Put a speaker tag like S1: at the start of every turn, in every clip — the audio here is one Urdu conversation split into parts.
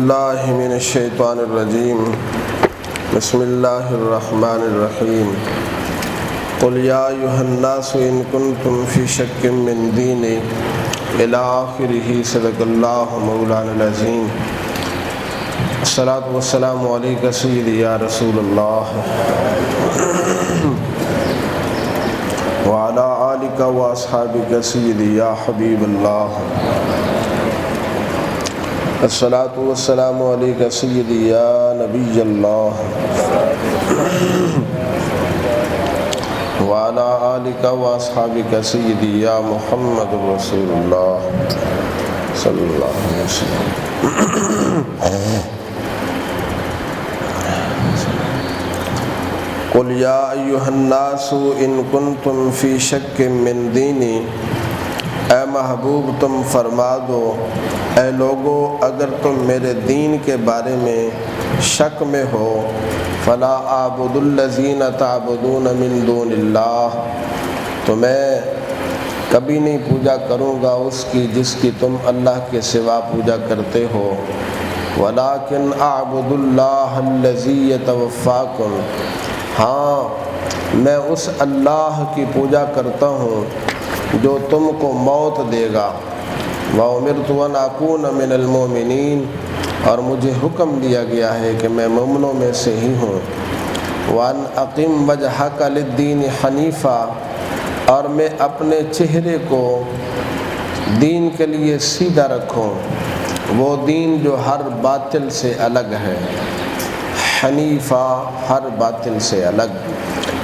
S1: اللہ من الشیطان الرجیم بسم اللہ الرحمن الرحیم قل یا ایھا الناس ان کنتم فی شک من دینی الی آخرہ صدق اللہ مولانا العظیم الصلاۃ والسلام علیک سیدی یا رسول اللہ وعلی آلک واصحابک سیدی یا حبیب اللہ الصلاۃ والسلام علیک سیدی یا نبی اللہ وعلی آلک واصحابک سیدی یا محمد رسول اللہ صلی اللہ علیہ وسلم قل یا ایھا الناس ان کنتم فی شک من دینی، اے محبوب تم فرما دو اے لوگو اگر تم میرے دین کے بارے میں شک میں ہو، فلا اعبد الذین تعبدون من دون اللہ، تو میں کبھی نہیں پوجا کروں گا اس کی جس کی تم اللہ کے سوا پوجا کرتے ہو، ولکن اعبد اللہ الذی یتوفاکم، ہاں میں اس اللہ کی پوجا کرتا ہوں جو تم کو موت دے گا، وَأُمِرْتُ أَنْ أَكُونَ مِنَ الْمُؤْمِنِينَ، اور مجھے حکم دیا گیا ہے کہ میں مومنوں میں سے ہی ہوں، وَأَنْ أَقِمْ وَجْهَكَ لِلدِّينِ حَنِيفًا، اور میں اپنے چہرے کو دین کے لیے سیدھا رکھوں، وہ دین جو ہر باطل سے الگ ہے، حنیفہ ہر باطل سے الگ،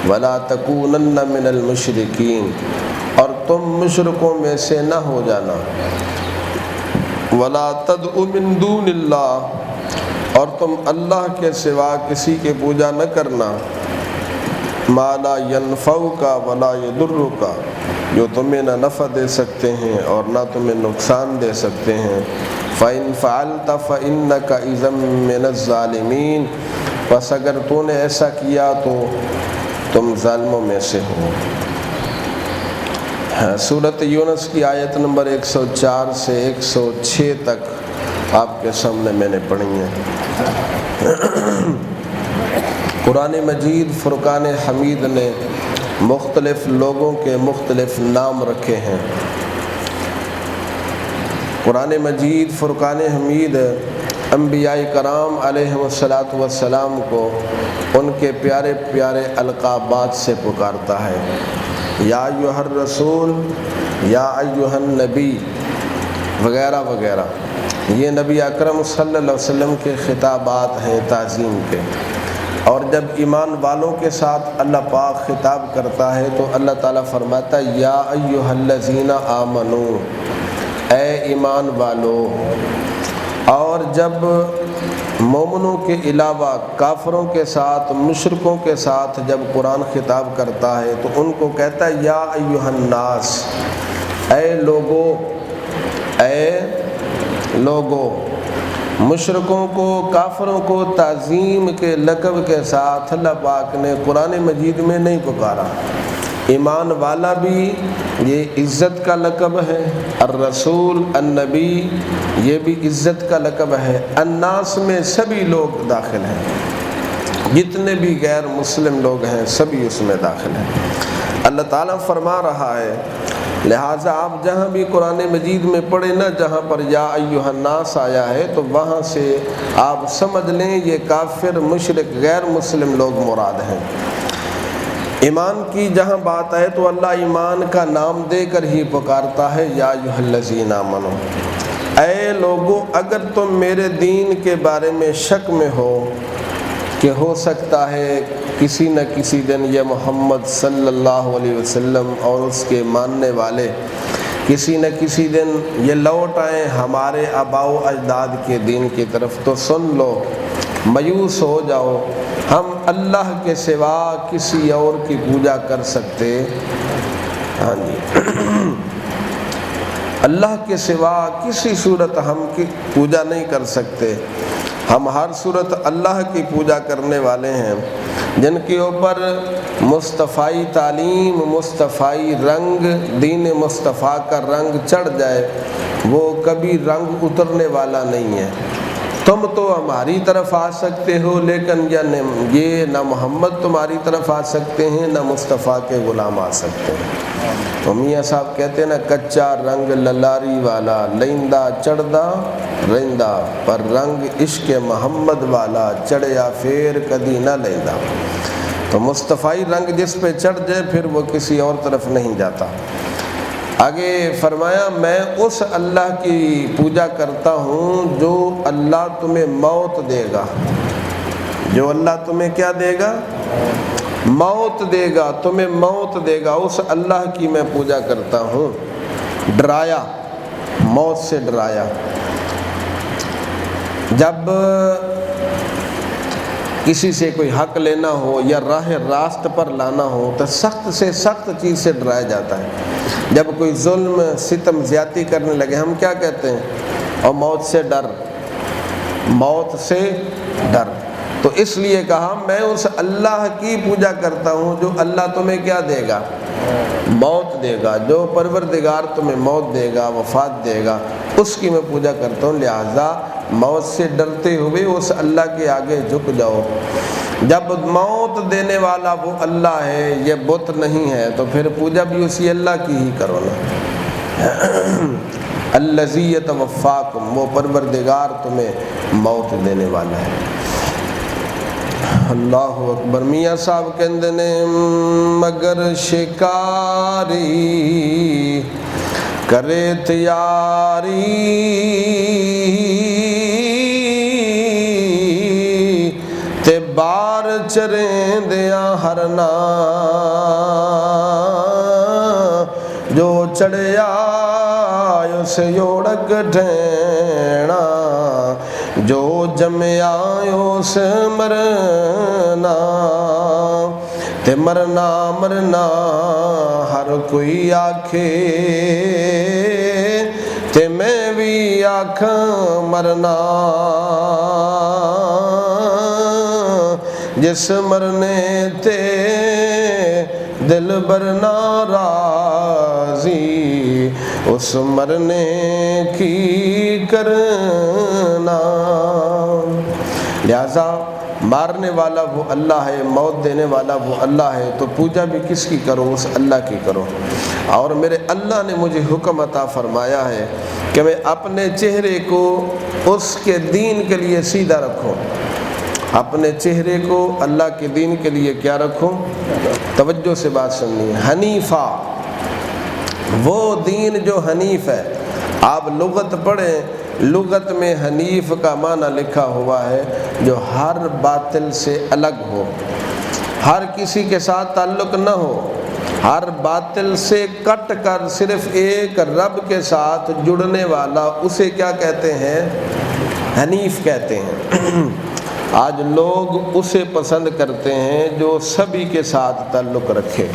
S1: وَلَا تَكُونَنَّ مِنَ الْمُشْرِكِينَ، اور تم مشرکوں میں سے نہ ہو جانا، وَلَا تَدْعُ مِن دُونِ اللَّهِ، اور تم اللہ کے سوا کسی کے پوجا نہ کرنا، مَا لَا يَنْفَعُكَ وَلَا يَضُرُّكَ، جو تمہیں نہ نفع دے سکتے ہیں اور نہ تمہیں نقصان دے سکتے ہیں، فَإِن فَعَلْتَ فَإِنَّكَ إِذًا مِّنَ الظَّالِمِينَ، پس اگر تو نے ایسا کیا تو تم ظالموں میں سے ہو۔ سورۃ یونس کی آیت نمبر 104 سے 106 تک آپ کے سامنے میں نے پڑھی ہیں۔ قرآن مجید فرقان حمید نے مختلف لوگوں کے مختلف نام رکھے ہیں۔ قرآن مجید فرقان حمید انبیاء کرام علیہ السلام کو ان کے پیارے پیارے القابات سے پکارتا ہے، یا ایھا الرسول، یا ایھا النبی وغیرہ وغیرہ، یہ نبی اکرم صلی اللہ علیہ وسلم کے خطابات ہیں تعظیم کے، اور جب ایمان والوں کے ساتھ اللہ پاک خطاب کرتا ہے تو اللہ تعالیٰ فرماتا ہے یا ایھا الذین آمنو، اے ایمان والو، اور جب مومنوں کے علاوہ کافروں کے ساتھ مشرکوں کے ساتھ جب قرآن خطاب کرتا ہے تو ان کو کہتا ہے یا ایھا الناس، اے لوگو، اے لوگو، مشرکوں کو کافروں کو تعظیم کے لقب کے ساتھ اللہ پاک نے قرآن مجید میں نہیں پکارا۔ ایمان والا بھی یہ عزت کا لقب ہے، الرسول النبی یہ بھی عزت کا لقب ہے، الناس میں سبھی لوگ داخل ہیں، جتنے بھی غیر مسلم لوگ ہیں سبھی اس میں داخل ہیں۔ اللہ تعالیٰ فرما رہا ہے لہٰذا آپ جہاں بھی قرآن مجید میں پڑھیں نا، جہاں پر یا ایھا الناس آیا ہے تو وہاں سے آپ سمجھ لیں یہ کافر مشرک غیر مسلم لوگ مراد ہیں۔ ایمان کی جہاں بات ہے تو اللہ ایمان کا نام دے کر ہی پکارتا ہے یا ایھا الذین آمنو، اے لوگو اگر تم میرے دین کے بارے میں شک میں ہو کہ ہو سکتا ہے کسی نہ کسی دن یہ محمد صلی اللہ علیہ وسلم اور اس کے ماننے والے کسی نہ کسی دن یہ لوٹ آئیں ہمارے آباء و اجداد کے دین کی طرف، تو سن لو، مایوس ہو جاؤ، ہم اللہ کے سوا کسی اور کی پوجا کر سکتے؟ ہاں جی، اللہ کے سوا کسی صورت ہم کی پوجا نہیں کر سکتے، ہم ہر صورت اللہ کی پوجا کرنے والے ہیں، جن کے اوپر مصطفی تعلیم، مصطفی رنگ، دین مصطفیٰ کا رنگ چڑھ جائے وہ کبھی رنگ اترنے والا نہیں ہے۔ تم تو ہماری طرف آ سکتے ہو لیکن یہ نہ محمد تمہاری طرف آ سکتے ہیں نہ مصطفیٰ کے غلام آ سکتے ہیں۔ تو میاں صاحب کہتے ہیں نا، کچا رنگ للاری والا لیندا چڑھدا رہندا، پر رنگ عشق محمد والا چڑھیا پھر کدی نہ لیندا۔ تو مصطفی رنگ جس پہ چڑھ جائے پھر وہ کسی اور طرف نہیں جاتا۔ آگے فرمایا، میں اس اللہ کی پوجا کرتا ہوں جو اللہ تمہیں موت دے گا، جو اللہ تمہیں کیا دے گا؟ موت دے گا، تمہیں موت دے گا، اس اللہ کی میں پوجا کرتا ہوں۔ ڈرایا، موت سے ڈرایا۔ جب کسی سے کوئی حق لینا ہو یا راہ راست پر لانا ہو تو سخت سے سخت چیز سے ڈرایا جاتا ہے۔ جب کوئی ظلم ستم زیادتی کرنے لگے ہم کیا کہتے ہیں؟ اور موت سے ڈر، موت سے ڈر۔ تو اس لیے کہا میں اس اللہ کی پوجا کرتا ہوں جو اللہ تمہیں کیا دے گا؟ موت دے گا۔ جو پروردگار تمہیں موت دے گا، وفات دے گا، اس کی میں پوجا کرتا ہوں۔ لہٰذا موت سے ڈرتے ہوئے اس اللہ کے آگے جھک جاؤ۔ جب موت دینے والا وہ اللہ ہے، یہ بت نہیں ہے، تو پھر پوجا بھی اسی اللہ کی ہی کرو نا۔ الذی یتوفاکم، وہ پروردگار تمہیں موت دینے والا ہے۔ اللہ اکبر۔ میاں صاحب کہندے نے، مگر شکاری کرے تیاری تے بار چریں دیاں ہرنا، جو چڑھیا اس یوڑک ڈھینا، جو جمیا اس مرنا، تے مرنا مرنا ہر کوئی آکھے، تے میں بھی آکھاں مرنا، جس مرنے تے دل برنا راضی، اس مرنے کی کرنا۔ لہذا مارنے والا وہ اللہ ہے، موت دینے والا وہ اللہ ہے، تو پوجا بھی کس کی کرو؟ اس اللہ کی کرو۔ اور میرے اللہ نے مجھے حکم عطا فرمایا ہے کہ میں اپنے چہرے کو اس کے دین کے لیے سیدھا رکھوں، اپنے چہرے کو اللہ کے دین کے لیے کیا رکھوں؟ توجہ سے بات سننی ہے۔ حنیفہ، وہ دین جو حنیف ہے۔ آپ لغت پڑھیں، لغت میں حنیف کا معنی لکھا ہوا ہے جو ہر باطل سے الگ ہو، ہر کسی کے ساتھ تعلق نہ ہو، ہر باطل سے کٹ کر صرف ایک رب کے ساتھ جڑنے والا، اسے کیا کہتے ہیں؟ حنیف کہتے ہیں۔ آج لوگ اسے پسند کرتے ہیں جو سبھی کے ساتھ تعلق رکھے۔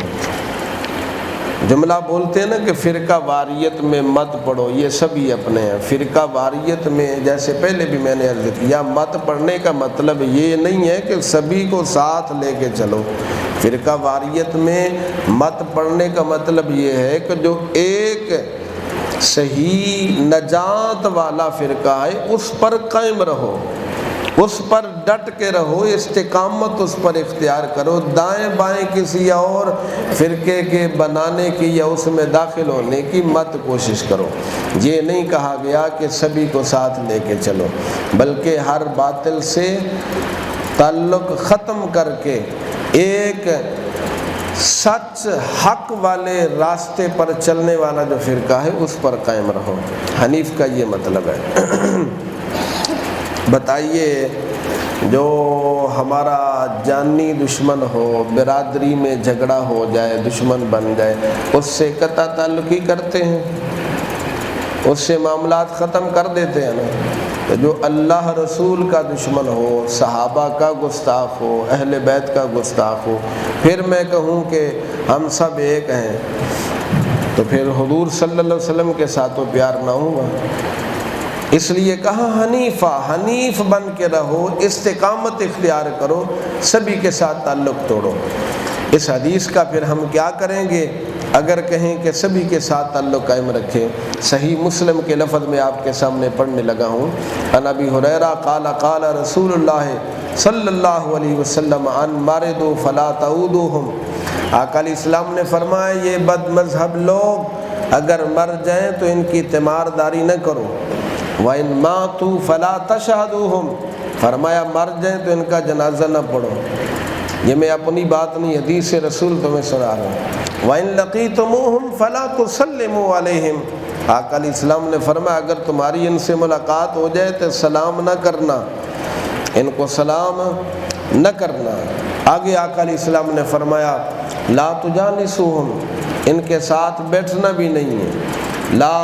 S1: جملہ بولتے ہیں نا کہ فرقہ واریت میں مت پڑھو، یہ سبھی اپنے ہیں۔ فرقہ واریت میں، جیسے پہلے بھی میں نے عرض کیا، مت پڑھنے کا مطلب یہ نہیں ہے کہ سبھی کو ساتھ لے کے چلو۔ فرقہ واریت میں مت پڑھنے کا مطلب یہ ہے کہ جو ایک صحیح نجات والا فرقہ ہے اس پر قائم رہو، اس پر ڈٹ کے رہو، استقامت اس پر اختیار کرو، دائیں بائیں کسی اور فرقے کے بنانے کی یا اس میں داخل ہونے کی مت کوشش کرو۔ یہ نہیں کہا گیا کہ سبھی کو ساتھ لے کے چلو، بلکہ ہر باطل سے تعلق ختم کر کے ایک سچ حق والے راستے پر چلنے والا جو فرقہ ہے اس پر قائم رہو۔ حنیف کا یہ مطلب ہے۔ بتائیے، جو ہمارا جانی دشمن ہو، برادری میں جھگڑا ہو جائے، دشمن بن جائے، اس سے قطع تعلقی کرتے ہیں، اس سے معاملات ختم کر دیتے ہیں نا۔ تو جو اللہ رسول کا دشمن ہو، صحابہ کا گستاخ ہو، اہل بیت کا گستاخ ہو، پھر میں کہوں کہ ہم سب ایک ہیں، تو پھر حضور صلی اللہ علیہ وسلم کے ساتھ تو پیار نہ ہوگا۔ اس لیے کہا حنیفہ، حنیف بن کے رہو، استقامت اختیار کرو، سبھی کے ساتھ تعلق توڑو۔ اس حدیث کا پھر ہم کیا کریں گے؟ اگر کہیں کہ سبھی کے ساتھ تعلق قائم رکھیں۔ صحیح مسلم کے لفظ میں آپ کے سامنے پڑھنے لگا ہوں۔ عن ابی ہریرہ قال قال رسول اللہ صلی اللہ علیہ وسلم عن مردوا فلا تعودوہم، آقا علیہ السلام نے فرمایا یہ بد مذہب لوگ اگر مر جائیں تو ان کی تیمارداری نہ کرو۔ وَإِن مَاتُوا فَلَا تَشْهَدُوهُمْ، فرمایا مر جائیں تو ان کا جنازہ نہ پڑھو۔ یہ میں اپنی بات نہیں، حدیث رسول تمہیں سنا رہا ہوں۔ وَإِن لَقِيتُمُوهُمْ فَلَا تُسَلِّمُوا عَلَيْهِمْ، آقا علیہ السلام نے فرمایا اگر تمہاری ان سے ملاقات ہو جائے تو سلام نہ کرنا، ان کو سلام نہ کرنا۔ آگے آقا علیہ السلام نے فرمایا لا تجالسوہم، ان کے ساتھ بیٹھنا بھی نہیں ہے۔ لا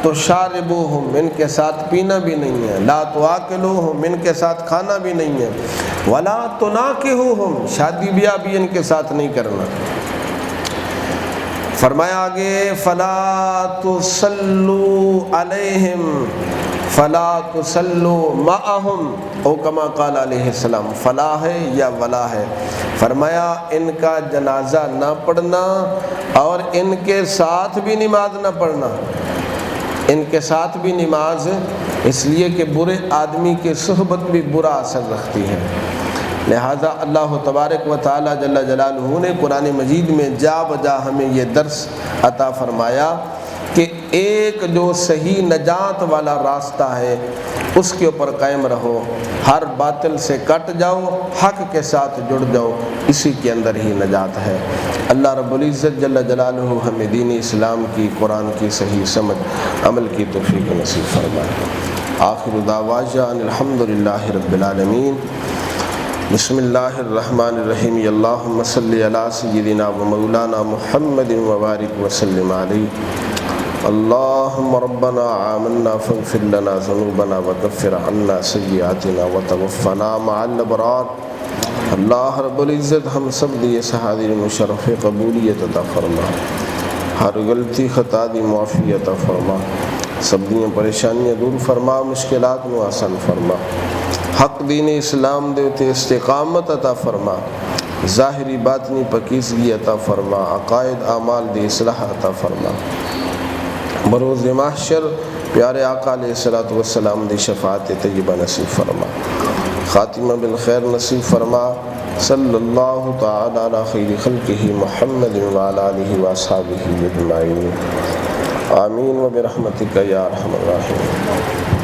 S1: تشاربوہم، ان کے ساتھ پینا بھی نہیں ہے۔ لا تواکلوہم، ان کے ساتھ کھانا بھی نہیں ہے۔ ولا تناکحوہم، شادی بیاہ بھی ان کے ساتھ نہیں کرنا۔ فرمایا آگے فلا تصلوا علیہم فلا تصلوا معہم، او کما قال علیہ السلام، فلا ہے یا ولا ہے، فرمایا ان کا جنازہ نہ پڑھنا اور ان کے ساتھ بھی نماز نہ پڑھنا۔ ان کے ساتھ بھی نماز اس لیے کہ برے آدمی کی صحبت بھی برا اثر رکھتی ہے، لہٰذا اللہ تبارک و تعالی جل جلالہ نے قرآن مجید میں جا بجا ہمیں یہ درس عطا فرمایا کہ ایک جو صحیح نجات والا راستہ ہے اس کے اوپر قائم رہو، ہر باطل سے کٹ جاؤ، حق کے ساتھ جڑ جاؤ، اسی کے اندر ہی نجات ہے۔ اللہ رب العزت جل جلالہ ہمیں دین اسلام کی، قرآن کی صحیح سمجھ عمل کی توفیق نصیب فرمائے۔ آخر دعوانا ان الحمد للہ رب العالمین۔ بسم اللہ الرحمن الرحیم، اللہم صلی علی سیدنا و مولانا محمد وبارک وسلم علیہ۔ اللہم ربنا آمنا فاغفر لنا ذنوبنا وکفر عنا سیئاتنا وتوفنا مع الابرار۔ اللہ رب العزت ہم سب لیے حاضر مشرف قبولیت عطا فرما، ہر غلطی خطا دی معافی عطا فرما، سب دیاں پریشانیاں دور فرما، مشکلات نو آسان فرما، حق دین اسلام دے تے استقامت عطا فرما، ظاہری باطنی پاکیزگی عطا فرما، عقائد اعمال دی اصلاح عطا فرما، بروز محشر پیارے آقا علیہ الصلوۃ والسلام دی شفاعت طیبہ نصیب فرما، خاتمہ بالخیر نصیب فرما۔ صلی اللہ تعالی علی خیر خلقہ محمد وعلی آلہ واصحابہ اجمعین، آمین و برحمتک یا ارحم الراحمین۔